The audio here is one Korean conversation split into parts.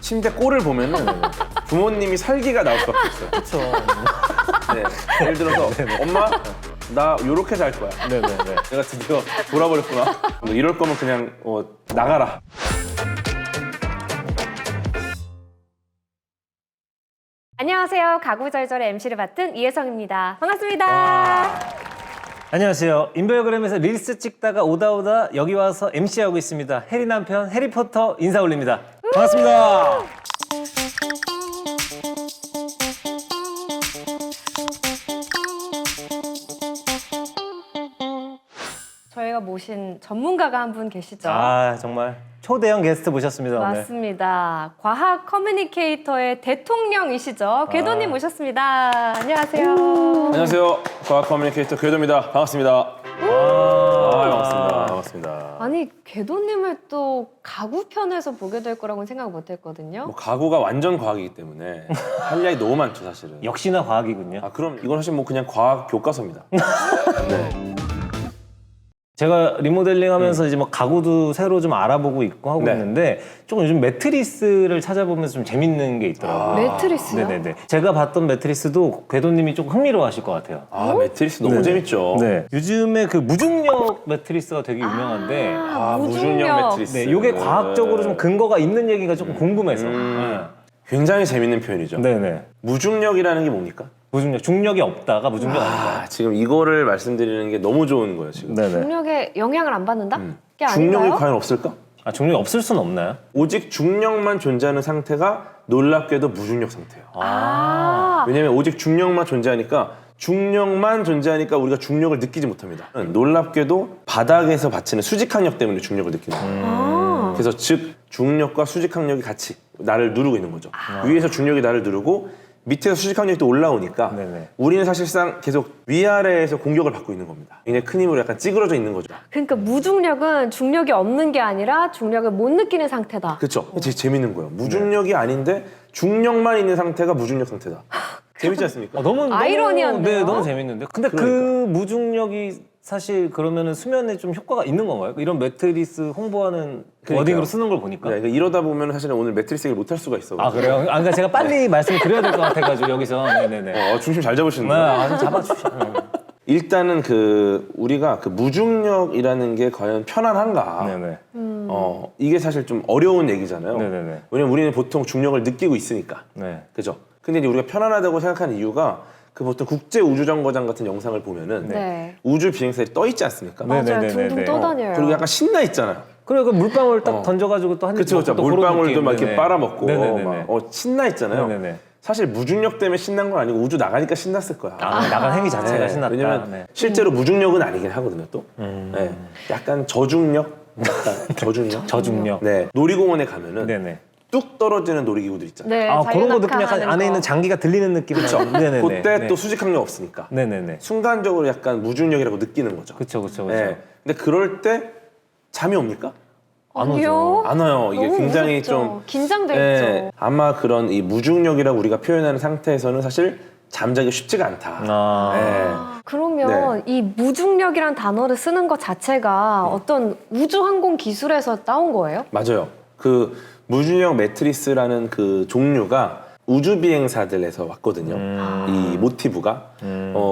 침대 꼴을 보면은 부모님이 살기가 나올 수밖에 없어요. 그렇죠. 네. 예를 들어서 엄마 나 요렇게 잘 거야. 네네네. 내가 드디어 돌아버렸구나. 뭐 이럴 거면 그냥 나가라. 안녕하세요. 가구절절의 MC를 맡은 이혜성입니다. 반갑습니다. 안녕하세요. 인별그램에서 릴스 찍다가 오다 여기 와서 MC하고 있습니다. 해리 남편 해리포터 인사 올립니다. 반갑습니다. 저희가 모신 전문가가 한 분 계시죠? 아 정말 초대형 게스트 모셨습니다. 오늘. 맞습니다. 과학 커뮤니케이터의 대통령이시죠. 궤도님 모셨습니다. 안녕하세요. 안녕하세요. 과학 커뮤니케이터 궤도입니다. 반갑습니다. 반갑습니다. 반갑습니다. 아니, 궤도님을 또 가구 편에서 보게 될 거라고는 생각 못 했거든요. 뭐 가구가 완전 과학이기 때문에 할 이야기 너무 많죠, 사실은. 역시나 과학이군요. 아, 그럼 이건 사실 뭐 그냥 과학 교과서입니다. 네. 제가 리모델링 하면서 이제 뭐 가구도 새로 좀 알아보고 있고 하고 네. 있는데 조금 요즘 매트리스를 찾아보면서 좀 재밌는 게 있더라고요. 매트리스요? 네네네. 제가 봤던 매트리스도 궤도님이 좀 흥미로워 하실 것 같아요. 아, 매트리스 너무 네네. 재밌죠. 네. 요즘에 그 무중력 매트리스가 되게 유명한데 무중력 매트리스. 네, 이게 과학적으로 좀 근거가 있는 얘기가 조금 궁금해서. 굉장히 재밌는 표현이죠. 네. 네네. 무중력이라는 게 뭡니까? 무중력, 중력이 없다가 무중력 아닌가요? 지금 이거를 말씀드리는 게 너무 좋은 거예요, 지금. 네네. 중력에 영향을 안 받는다? 그게 중력이 아닌가요? 과연 없을까? 아, 중력이 없을 수는 없나요? 오직 중력만 존재하는 상태가 놀랍게도 무중력 상태예요. 아, 왜냐면 오직 중력만 존재하니까 우리가 중력을 느끼지 못합니다. 놀랍게도 바닥에서 받치는 수직항력 때문에 중력을 느끼는 거예요. 그래서 즉 중력과 수직항력이 같이 나를 누르고 있는 거죠. 위에서 중력이 나를 누르고 밑에서 수직항력이 또 올라오니까 네네. 우리는 사실상 계속 위아래에서 공격을 받고 있는 겁니다. 굉장히 큰 힘으로 약간 찌그러져 있는 거죠. 그러니까 무중력은 중력이 없는 게 아니라 중력을 못 느끼는 상태다. 그렇죠. 되게 재밌는 거예요. 무중력이 아닌데 중력만 있는 상태가 무중력 상태다. 재밌지 않습니까? 너무 아이러니한데요? 네, 너무 재밌는데. 근데 그 무중력이 사실 그러면은 수면에 좀 효과가 있는 건가요? 이런 매트리스 홍보하는 그러니까요. 워딩으로 쓰는 걸 보니까. 네, 그러니까 이러다 보면 사실은 오늘 매트리스 얘기를 못 할 수가 있어. 아 그래요? 아 그러니까 제가 빨리 말씀을 드려야 될 것 같아가지고 여기서 네네네. 중심 잘 잡으시는데. 네, 아주 잡아주시죠. 일단은 우리가 그 무중력이라는 게 과연 편안한가? 네네. 이게 사실 좀 어려운 얘기잖아요. 네네네. 왜냐면 우리는 보통 중력을 느끼고 있으니까. 네. 그죠? 근데 이제 우리가 편안하다고 생각하는 이유가 그 보통 국제 우주정거장 같은 영상을 보면은 네. 우주 비행사들이 떠 있지 않습니까? 네. 맞아요. 네네네네. 둥둥 떠다녀요. 그리고 약간 신나 있잖아요. 그리고 그 물방울 딱 던져가지고 또 한 입 그쵸, 그쵸. 먹고 또 그런 물방울도 느낌. 막 이렇게 네네. 빨아먹고 네네네네. 막 신나 있잖아요. 네네네. 사실 무중력 때문에 신난 건 아니고 우주 나가니까 신났을 거야. 아, 나간 행위 자체가 네, 신났다. 왜냐면 네. 실제로 무중력은 아니긴 하거든요, 또. 네, 약간 저중력? 약간 저중력? 저중력. 네. 놀이공원에 가면은 네네. 뚝 떨어지는 놀이기구들 있잖아요. 네, 아 그런 거 느낌 자유낙하 약간 하는 안에 거. 있는 장기가 들리는 느낌. 그렇죠. 네네네. 그때 네. 또 수직항력 없으니까. 네네네. 순간적으로 약간 무중력이라고 느끼는 거죠. 그렇죠, 그렇죠, 네. 그렇죠. 근데 그럴 때 잠이 옵니까? 아니요. 안 와요. 이게 너무 굉장히 무섭죠. 좀 긴장돼 네, 있죠. 아마 그런 이 무중력이라고 우리가 표현하는 상태에서는 사실 잠자기 쉽지가 않다. 네. 그러면 이 무중력이란 단어를 쓰는 것 자체가 어떤 우주항공 기술에서 따온 거예요? 맞아요. 그 무중력 매트리스라는 그 종류가 우주 비행사들에서 왔거든요. 이 모티브가.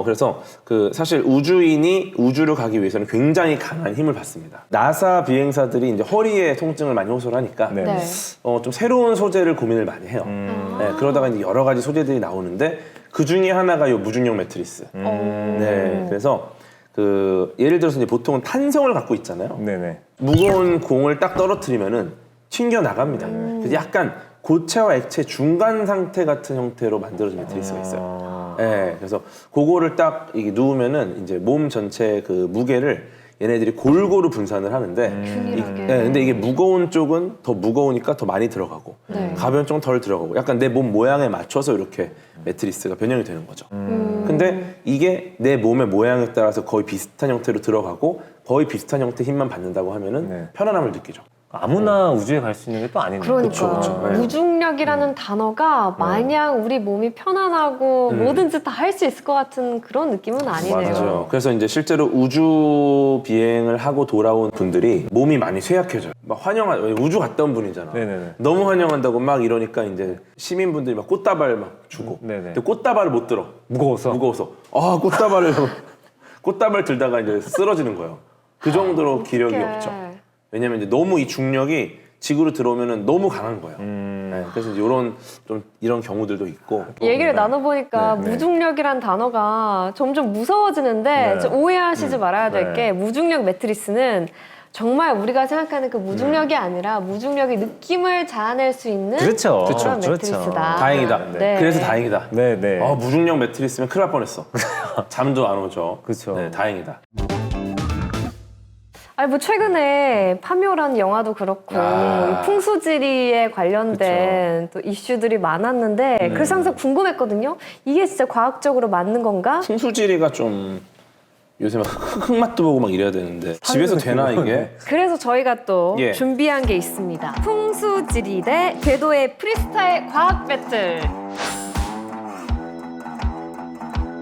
그래서 그 사실 우주인이 우주를 가기 위해서는 굉장히 강한 힘을 받습니다. 나사 비행사들이 이제 허리에 통증을 많이 호소를 하니까 네. 네. 좀 새로운 소재를 고민을 많이 해요. 네, 그러다가 이제 여러 가지 소재들이 나오는데 그 중에 하나가 이 무중력 매트리스. 네, 그래서 그 예를 들어서 이제 보통은 탄성을 갖고 있잖아요. 네네. 무거운 공을 딱 떨어뜨리면은 튕겨 나갑니다. 그래서 약간 고체와 액체 중간 상태 같은 형태로 만들어진 매트리스가 있어요. 네, 그래서 그거를 딱 이게 누우면은 이제 몸 전체 그 무게를 얘네들이 골고루 분산을 하는데 균일하게. 네, 근데 이게 무거운 쪽은 더 무거우니까 더 많이 들어가고 네. 가벼운 쪽은 덜 들어가고 약간 내 몸 모양에 맞춰서 이렇게 매트리스가 변형이 되는 거죠. 근데 이게 내 몸의 모양에 따라서 거의 비슷한 형태로 들어가고 거의 비슷한 형태의 힘만 받는다고 하면은 네. 편안함을 느끼죠. 아무나 우주에 갈 수 있는 게 또 아니네요. 그러니까 그쵸, 그쵸. 네. 무중력이라는 단어가 마냥 우리 몸이 편안하고 뭐든지 다 할 수 있을 것 같은 그런 느낌은 아니네요. 맞아요. 그래서 이제 실제로 우주 비행을 하고 돌아온 분들이 몸이 많이 쇠약해져요. 막 우주 갔다 온 분이잖아. 네네네. 너무 환영한다고 막 이러니까 이제 시민분들이 막 꽃다발 막 주고. 네네. 근데 꽃다발을 못 들어. 무거워서. 아, 꽃다발 들다가 이제 쓰러지는 거예요. 그 정도로 기력이 어떡해. 없죠. 왜냐면 이제 너무 이 중력이 지구로 들어오면은 너무 강한 거예요. 네, 그래서 이제 이런 경우들도 있고. 얘기를 나눠보니까 네, 네. 무중력이란 단어가 점점 무서워지는데 네. 좀 오해하시지 말아야 될 네. 게 무중력 매트리스는 정말 우리가 생각하는 그 무중력이 아니라 무중력의 느낌을 자아낼 수 있는 그렇죠. 그런 그렇죠. 매트리스다. 다행이다. 네. 그래서 다행이다. 네네. 무중력 매트리스면 큰일 날 뻔했어. 잠도 안 오죠. 그쵸. 네, 다행이다. 아니 뭐 최근에 파묘라는 영화도 그렇고 이 풍수지리에 관련된 또 이슈들이 많았는데 그래서 항상 궁금했거든요. 이게 진짜 과학적으로 맞는 건가? 풍수지리가 좀 요새 막 흙맛도 보고 막 이래야 되는데 집에서 되나 이게? 그래서 저희가 또 예. 준비한 게 있습니다. 풍수지리 대 궤도의 프리스타일 과학 배틀.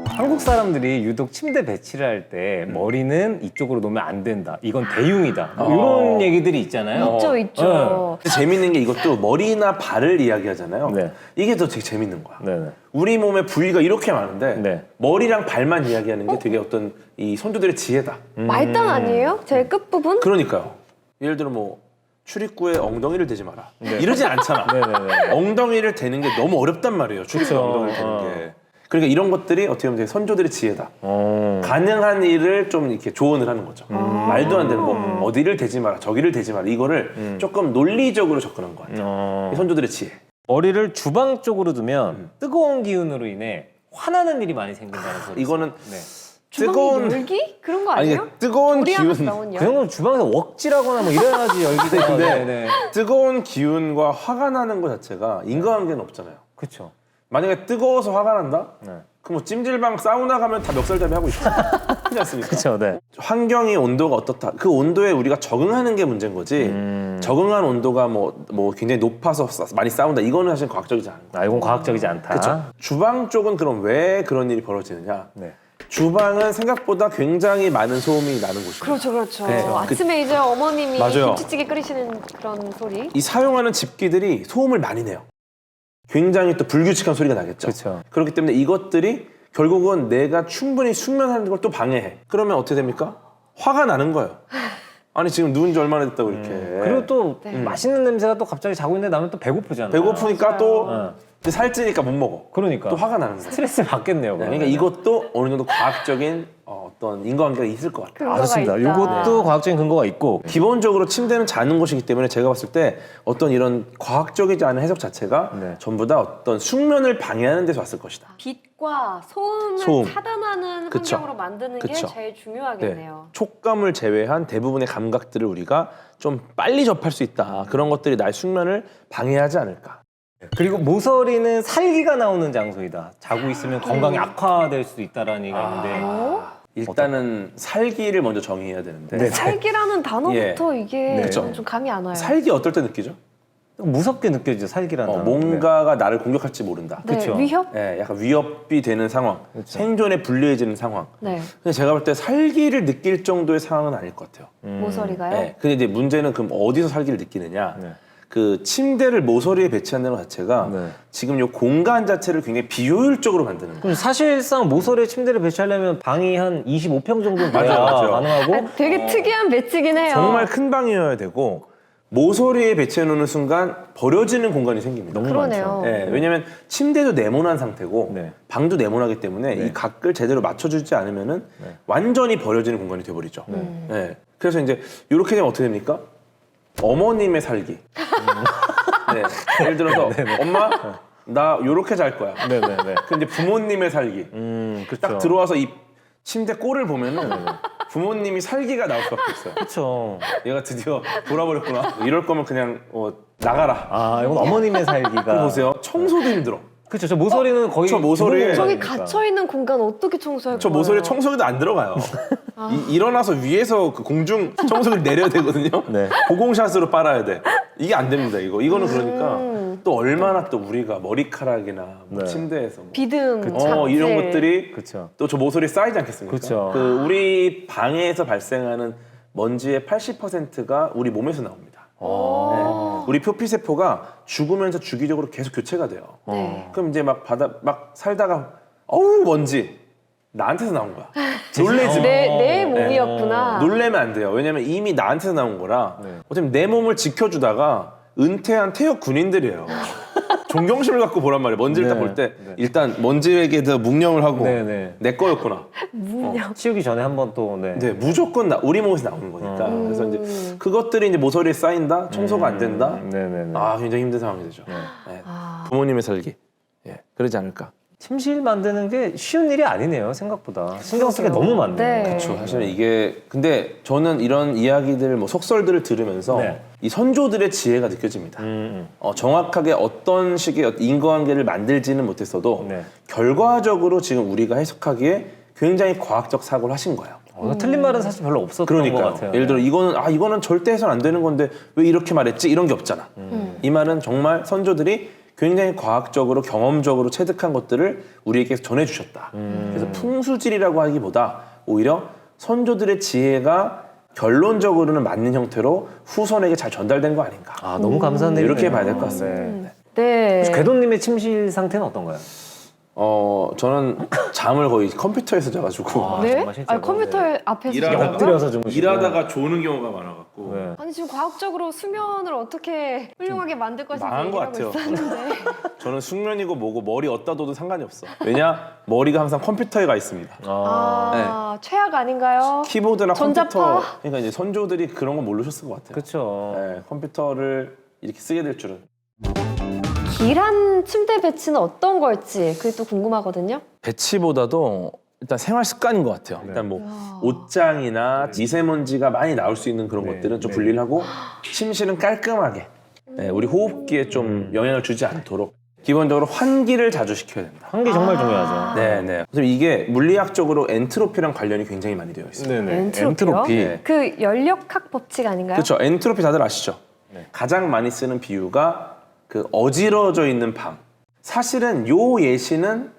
한국 사람들이 유독 침대 배치를 할 때 머리는 이쪽으로 놓으면 안 된다. 이건 대흉이다. 뭐 이런 얘기들이 있잖아요. 있죠, 있죠. 재밌는 게 이것도 머리나 발을 이야기하잖아요. 네. 이게 더 되게 재밌는 거야. 네네. 우리 몸의 부위가 이렇게 많은데 네. 머리랑 발만 이야기하는 게 되게 어떤 이 선조들의 지혜다. 말단 아니에요? 제일 끝부분? 그러니까요. 예를 들어 뭐 출입구에 엉덩이를 대지 마라. 이러진 않잖아. 네네네. 엉덩이를 대는 게 너무 어렵단 말이에요. 출입구에 그쵸. 엉덩이를 대는 게. 그러니까 이런 것들이 어떻게 보면 되게 선조들의 지혜다. 어. 가능한 일을 좀 이렇게 조언을 하는 거죠. 말도 안 되는 뭐 어디를 대지 마라, 저기를 대지 마라 이거를 조금 논리적으로 접근한 것 같아요. 이 선조들의 지혜. 머리를 주방 쪽으로 두면 뜨거운 기운으로 인해 화나는 일이 많이 생긴다는 소리. 이거는 네. 주방에 열기? 그런 거 아니 아니에요? 뜨거운 조리하면서 기운, 나온 열? 그 정도는 주방에서 웍질하거나 뭐 이래야지 열기가. 근데 네네. 뜨거운 기운과 화가 나는 것 자체가 인과관계는 없잖아요. 그렇죠. 만약에 뜨거워서 화가 난다? 네. 그럼 뭐 찜질방 사우나 가면 다 멱살잡이 하고 있어. 그렇지 않습니까? 그렇죠. 네. 환경의 온도가 어떻다. 그 온도에 우리가 적응하는 게 문제인 거지. 적응한 온도가 뭐 굉장히 높아서 많이 싸운다. 이거는 사실 과학적이지 않은 거예요. 이건 과학적이지 않다. 그렇죠. 주방 쪽은 그럼 왜 그런 일이 벌어지느냐? 네. 주방은 생각보다 굉장히 많은 소음이 나는 곳이에요. 그렇죠, 그렇죠. 네. 아침에 이제 어머님이 맞아요. 김치찌개 끓이시는 그런 소리. 이 사용하는 집기들이 소음을 많이 내요. 굉장히 또 불규칙한 소리가 나겠죠. 그렇죠. 그렇기 때문에 이것들이 결국은 내가 충분히 숙면하는 걸 또 방해해. 그러면 어떻게 됩니까? 화가 나는 거예요. 아니 지금 누운 지 얼마나 됐다고 이렇게. 그리고 또 네. 맛있는 냄새가 또 갑자기 자고 있는데 나면 또 배고프잖아요. 배고프니까 맞아요. 또 이제 살찌니까 못 먹어. 그러니까. 또 화가 나는 거예요. 스트레스 받겠네요. 네, 그러니까 이것도 어느 정도 과학적인 어떤 인과관계가 있을 것 같아요. 근거가 좋습니다. 있다. 이것도 과학적인 근거가 있고. 기본적으로 침대는 자는 곳이기 때문에 제가 봤을 때 어떤 이런 과학적이지 않은 해석 자체가 네. 전부 다 어떤 숙면을 방해하는 데서 왔을 것이다. 빛과 소음을 소음. 차단하는 그쵸. 환경으로 만드는 그쵸. 게 제일 중요하겠네요. 촉감을 제외한 대부분의 감각들을 우리가 좀 빨리 접할 수 있다. 그런 것들이 나의 숙면을 방해하지 않을까. 그리고 모서리는 살기가 나오는 장소이다. 자고 있으면 건강이 악화될 수도 있다라는 얘기가 있는데. 일단은 살기를 먼저 정의해야 되는데 네. 살기라는 단어부터 이게 그쵸. 좀 감이 안 와요. 살기 어떨 때 느끼죠? 무섭게 느껴지죠. 살기라는 단어. 뭔가가 나를 공격할지 모른다. 네, 그쵸. 위협? 예, 약간 위협이 되는 상황, 생존에 불리해지는 상황. 네, 근데 제가 볼 때 살기를 느낄 정도의 상황은 아닐 것 같아요. 모서리가요? 예, 근데 이제 문제는 그럼 어디서 살기를 느끼느냐? 네. 그 침대를 모서리에 배치한다는 것 자체가 네. 지금 이 공간 자체를 굉장히 비효율적으로 만드는 거예요. 그럼 사실상 모서리에 침대를 배치하려면 방이 한 25평 정도 돼야 맞아요. 가능하고. 아, 되게 특이한 배치긴 해요. 정말 큰 방이어야 되고 모서리에 배치해 놓는 순간 버려지는 공간이 생깁니다. 그러네요. 예, 왜냐면 침대도 네모난 상태고 네. 방도 네모나기 때문에 이 각을 제대로 맞춰주지 않으면은 완전히 버려지는 공간이 돼버리죠. 예, 그래서 이제 이렇게 되면 어떻게 됩니까? 어머님의 살기. 네, 예를 들어서 엄마 나 요렇게 잘 거야. 네네네. 근데 부모님의 살기. 그렇죠. 딱 들어와서 이 침대 꼴을 보면은 부모님이 살기가 나올 수밖에 없어요. 그렇죠. 얘가 드디어 돌아버렸구나. 이럴 거면 그냥 나가라. 아, 이건 어머님의 그럼 살기가. 보세요. 청소도 힘들어. 그렇죠. 저 모서리는 거의 저 모서리에 기본 저기 공간이니까. 갇혀 있는 공간 어떻게 청소할 저 거예요? 모서리에 청소기도 안 들어가요. 일어나서 위에서 그 공중 청소기를 내려야 되거든요. 네. 고공샷으로 빨아야 돼. 이게 안 됩니다. 이거는 그러니까 또 얼마나 또 우리가 머리카락이나 뭐 네. 침대에서 뭐 비듬, 잡질. 이런 것들이 그렇죠. 또 저 모서리에 쌓이지 않겠습니까? 그쵸. 그 우리 방에서 발생하는 먼지의 80%가 우리 몸에서 나옵니다. 네. 우리 표피세포가 죽으면서 주기적으로 계속 교체가 돼요. 네. 그럼 이제 막 살다가 어우 먼지 나한테서 나온 거야. 놀래지 마. 내 몸이었구나. 놀래면 안 돼요. 왜냐면 이미 나한테서 나온 거라. 네. 어차피 내 몸을 지켜주다가 은퇴한 퇴역 군인들이에요. 존경심을 갖고 보란 말이에요. 먼지를 딱 네. 볼 때 네. 일단 먼지에게 더 묵념을 하고 네, 네. 내 거였구나. 치우기 전에 한번 또 네. 네, 무조건 우리 몸에서 나오는 거니까. 그래서 이제 그것들이 이제 모서리에 쌓인다, 청소가 안 된다. 네네네. 아, 굉장히 힘든 상황이 되죠. 네. 부모님의 살기. 예, 그러지 않을까. 침실 만드는 게 쉬운 일이 아니네요. 생각보다 신경 쓰기 너무 많네요. 네. 그렇죠. 사실은 이게 근데 저는 이런 이야기들, 뭐 속설들을 들으면서 네. 이 선조들의 지혜가 느껴집니다. 정확하게 어떤 식의 인과관계를 만들지는 못했어도 네. 결과적으로 지금 우리가 해석하기에 굉장히 과학적 사고를 하신 거예요. 틀린 말은 사실 별로 없었던 것 그러니까요. 같아요. 예를 들어 이거는 절대 해서는 안 되는 건데 왜 이렇게 말했지? 이런 게 없잖아. 이 말은 정말 선조들이 굉장히 과학적으로 경험적으로 체득한 것들을 우리에게 전해주셨다. 그래서 풍수질이라고 하기보다 오히려 선조들의 지혜가 결론적으로는 맞는 형태로 후손에게 잘 전달된 거 아닌가. 아 너무 감사한 일이네요. 이렇게 봐야 될 것 같습니다. 네. 혹시 궤도님의 침실 상태는 어떤가요? 저는 잠을 거의 컴퓨터에서 자가지고 네? 정말 실제로, 컴퓨터 앞에서 일하다가 엎드려서 주무시고 일하다가 조는 경우가 많아갖고 네. 아니 지금 과학적으로 수면을 어떻게 훌륭하게 만들 것인지 망한 것 얘기하고 같아요. 있었는데 저는 숙면이고 뭐고 머리 어디다 둬도 상관이 없어. 왜냐? 머리가 항상 컴퓨터에 가 있습니다. 최악 아닌가요? 키보드나 전자파? 컴퓨터. 그러니까 이제 선조들이 그런 거 모르셨을 것 같아요. 그렇죠. 네, 컴퓨터를 이렇게 쓰게 될 줄은. 길한 침대 배치는 어떤 걸지 그게 또 궁금하거든요. 배치보다도 일단 생활 습관인 것 같아요. 일단 뭐 옷장이나 미세먼지가 많이 나올 수 있는 그런 네, 것들은 좀 네. 분리를 하고 침실은 깔끔하게 우리 호흡기에 좀 영향을 주지 않도록 기본적으로 환기를 자주 시켜야 된다. 환기 정말 중요하죠. 네네. 그래서 이게 물리학적으로 엔트로피랑 관련이 굉장히 많이 되어 있어요. 네네. 엔트로피요? 엔트로피. 네. 그 연력학 법칙 아닌가요? 그렇죠. 엔트로피 다들 아시죠? 네. 가장 많이 쓰는 비유가 그 어지러져 있는 방. 사실은 요 예시는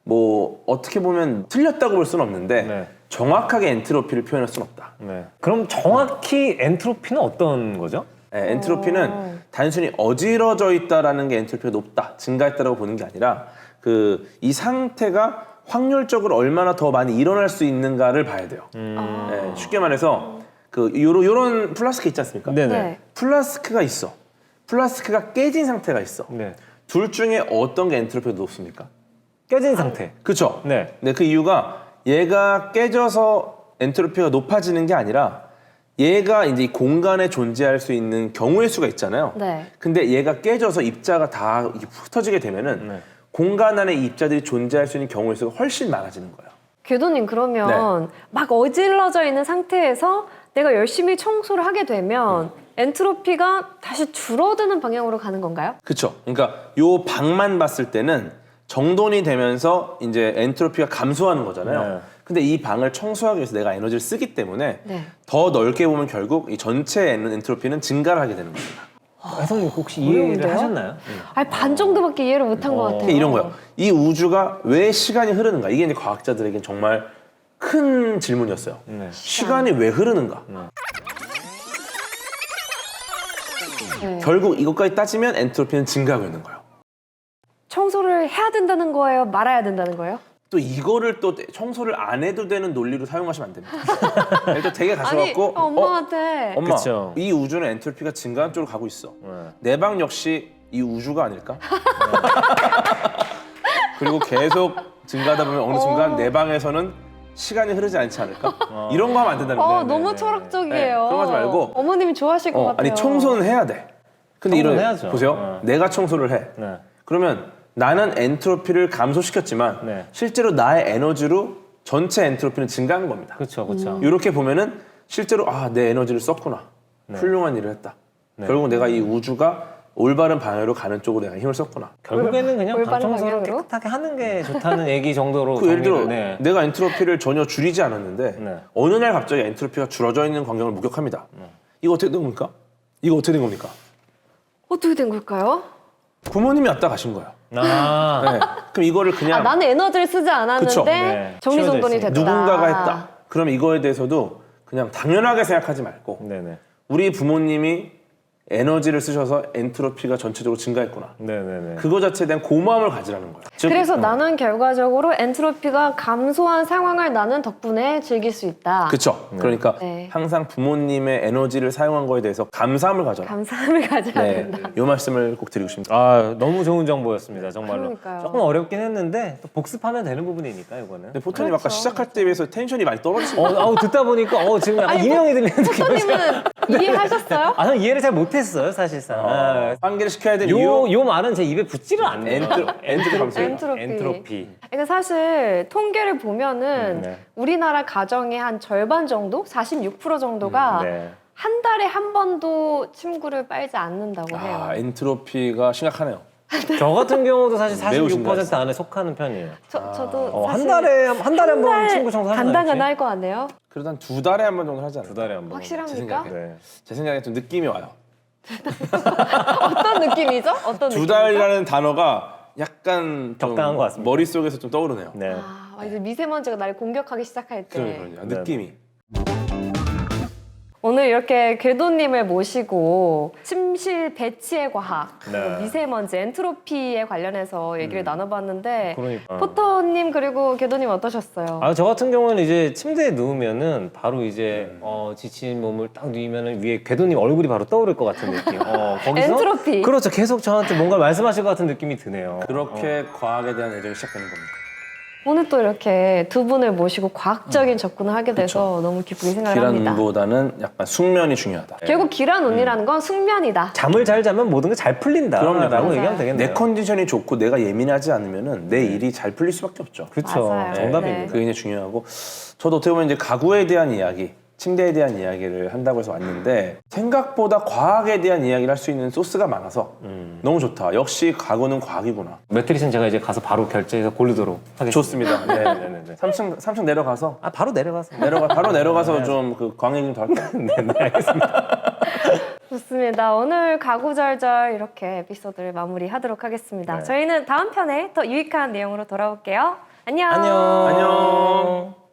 뭐 어떻게 보면 틀렸다고 볼 수는 없는데 네. 정확하게 엔트로피를 표현할 수는 없다. 네. 그럼 정확히 엔트로피는 어떤 거죠? 네, 엔트로피는 단순히 어지러져 있다라는 게 엔트로피가 높다, 증가했다라고 보는 게 아니라 그 이 상태가 확률적으로 얼마나 더 많이 일어날 수 있는가를 봐야 돼요. 네, 쉽게 말해서 그 요런 플라스크 있지 않습니까? 네네. 네. 플라스크가 있어. 플라스크가 깨진 상태가 있어. 네. 둘 중에 어떤 게 엔트로피가 높습니까? 깨진 상태. 그렇죠? 네. 네, 그 이유가 얘가 깨져서 엔트로피가 높아지는 게 아니라 얘가 이제 이 공간에 존재할 수 있는 경우의 수가 있잖아요. 네. 근데 얘가 깨져서 입자가 다 이렇게 흩어지게 되면은 네. 공간 안에 이 입자들이 존재할 수 있는 경우의 수가 훨씬 많아지는 거예요. 궤도님 그러면 막 어질러져 있는 상태에서 내가 열심히 청소를 하게 되면 엔트로피가 다시 줄어드는 방향으로 가는 건가요? 그렇죠. 그러니까 요 방만 봤을 때는 정돈이 되면서 이제 엔트로피가 감소하는 거잖아요. 네. 근데 이 방을 청소하기 위해서 내가 에너지를 쓰기 때문에 네. 더 넓게 보면 결국 이 전체 엔트로피는 증가를 하게 되는 겁니다. 혜성님 혹시 어려운데요? 이해를 하셨나요? 아니 반 정도밖에 이해를 못한 것 같아요. 이런 거예요. 이 우주가 왜 시간이 흐르는가? 이게 이제 과학자들에겐 정말 큰 질문이었어요. 네. 시간이 왜 흐르는가? 네. 결국 이것까지 따지면 엔트로피는 증가하고 있는 거예요. 청소를 해야 된다는 거예요? 말아야 된다는 거예요? 또 이거를 또 청소를 안 해도 되는 논리로 사용하시면 안 됩니다. 일단 댁에 아니 가셔갖고 엄마한테 엄마, 그쵸. 이 우주는 엔트로피가 증가하는 쪽으로 가고 있어. 네. 내 방 역시 이 우주가 아닐까? 그리고 계속 증가하다 보면 어느 순간 내 방에서는 시간이 흐르지 않지 않을까? 이런 거 하면 안 된다는 거예요. 너무 철학적이에요. 네, 그런 거 하지 말고. 어머님이 좋아하실 것 같아요. 아니 청소는 해야 돼. 근데 청소는 이런 해야죠. 보세요. 내가 청소를 해. 네. 그러면 나는 엔트로피를 감소시켰지만 네. 실제로 나의 에너지로 전체 엔트로피는 증가한 겁니다. 그렇죠, 그렇죠. 이렇게 보면은 실제로 내 에너지를 썼구나. 훌륭한 일을 했다. 결국 내가 이 우주가 올바른 방향으로 가는 쪽으로 내가 힘을 썼구나. 결국에는 그냥 올바른 방 청소를 방향으로? 깨끗하게 하는 게 좋다는 얘기 정도로 그 예를 들어 네. 내가 엔트로피를 전혀 줄이지 않았는데 네. 어느 날 갑자기 엔트로피가 줄어져 있는 광경을 목격합니다. 이거 어떻게 된 겁니까? 이거 어떻게 된 겁니까? 어떻게 된 걸까요? 부모님이 왔다 가신 거야. 아, 네. 그럼 이거를 그냥 나는 에너지를 쓰지 않았는데 그쵸. 네. 정리정돈이 치워져 됐다. 누군가가 했다. 그럼 이거에 대해서도 그냥 당연하게 생각하지 말고 네네. 우리 부모님이 에너지를 쓰셔서 엔트로피가 전체적으로 증가했구나. 네네네. 그거 자체에 대한 고마움을 가지라는 거야. 즉, 그래서 나는 결과적으로 엔트로피가 감소한 상황을 나는 덕분에 즐길 수 있다. 그쵸. 그러니까 네. 항상 부모님의 에너지를 사용한 거에 대해서 감사함을 가져라. 감사함을 가져야 네, 된다. 이 말씀을 꼭 드리고 싶습니다. 아, 너무 좋은 정보였습니다. 정말로. 그러니까요. 조금 어렵긴 했는데 또 복습하면 되는 부분이니까 이거는. 근데 포토님 그렇죠. 아까 시작할 때에 비해서 텐션이 많이 떨어지시네요. 아우 듣다 보니까 지금 약간 아니, 이명이 들리는 느낌이. 포토님은 이해하셨어요? 아, 저는 이해를 잘 못했어요, 사실상. 아, 환기를 시켜야 될 이유 요 말은 제 입에 붙지를 않네요. 엔트로피. 엔트로피. 그러니까 사실 통계를 보면은 네. 우리나라 가정의 한 절반 정도, 46% 정도가 네. 한 달에 한 번도 침구를 빨지 않는다고 해요. 아, 엔트로피가 심각하네요. 저 같은 경우도 사실 매우 46% 심각했어요. 안에 속하는 편이에요. 저도 한 사실 달에 한 번 친구 청소 하잖아요. 간당간 할 거 같네요. 그래도 한 2달에 한 번 정도 하지 않아요? 2달에 한 번. 확실합니까? 생각에. 네. 제 생각에 좀 느낌이 와요. 어떤 느낌이죠? 어떤 두 느낌이죠? 달이라는 단어가 약간 좀 적당한 것 같습니다. 머릿속에서 좀 떠오르네요. 네. 이제 미세먼지가 나를 공격하기 시작할 때 그러니까요. 느낌이. 오늘 이렇게 궤도님을 모시고 침실 배치의 과학, 네. 그리고 미세먼지, 엔트로피에 관련해서 얘기를 나눠봤는데 그러니까. 포터님 그리고 궤도님 어떠셨어요? 저 같은 경우는 이제 침대에 누우면은 바로 이제 지친 몸을 딱 누이면은 위에 궤도님 얼굴이 바로 떠오를 것 같은 느낌. 거기서 엔트로피. 그렇죠. 계속 저한테 뭔가 말씀하실 것 같은 느낌이 드네요. 그렇게 과학에 대한 애정이 시작되는 겁니다. 오늘 또 이렇게 두 분을 모시고 과학적인 접근을 하게 돼서 너무 기쁘게 생각을 합니다. 기란보다는 약간 숙면이 중요하다. 결국 기란 운이라는 건 숙면이다. 잠을 잘 자면 모든 게 잘 풀린다. 그럼요. 라고 맞아요. 얘기하면 되겠네요. 내 컨디션이 좋고 내가 예민하지 않으면은 내 일이 잘 풀릴 수밖에 없죠. 그렇죠. 맞아요. 정답입니다. 네. 그게 굉장히 중요하고 저도 어떻게 보면 이제 가구에 대한 이야기, 침대에 대한 이야기를 한다고 해서 왔는데 생각보다 과학에 대한 이야기를 할 수 있는 소스가 많아서 너무 좋다. 역시 가구는 과학이구나. 매트리스는 제가 이제 가서 바로 결제해서 고르도록 하겠습니다. 좋습니다. 네. 네네네. 3층 내려가서 바로 내려가서. 바로 내려가서 좀 그 광해 좀 더 할까요? 네, 알겠습니다. 좋습니다. 오늘 가구절절 이렇게 에피소드를 마무리하도록 하겠습니다. 네. 저희는 다음 편에 더 유익한 내용으로 돌아올게요. 안녕. 안녕. 안녕.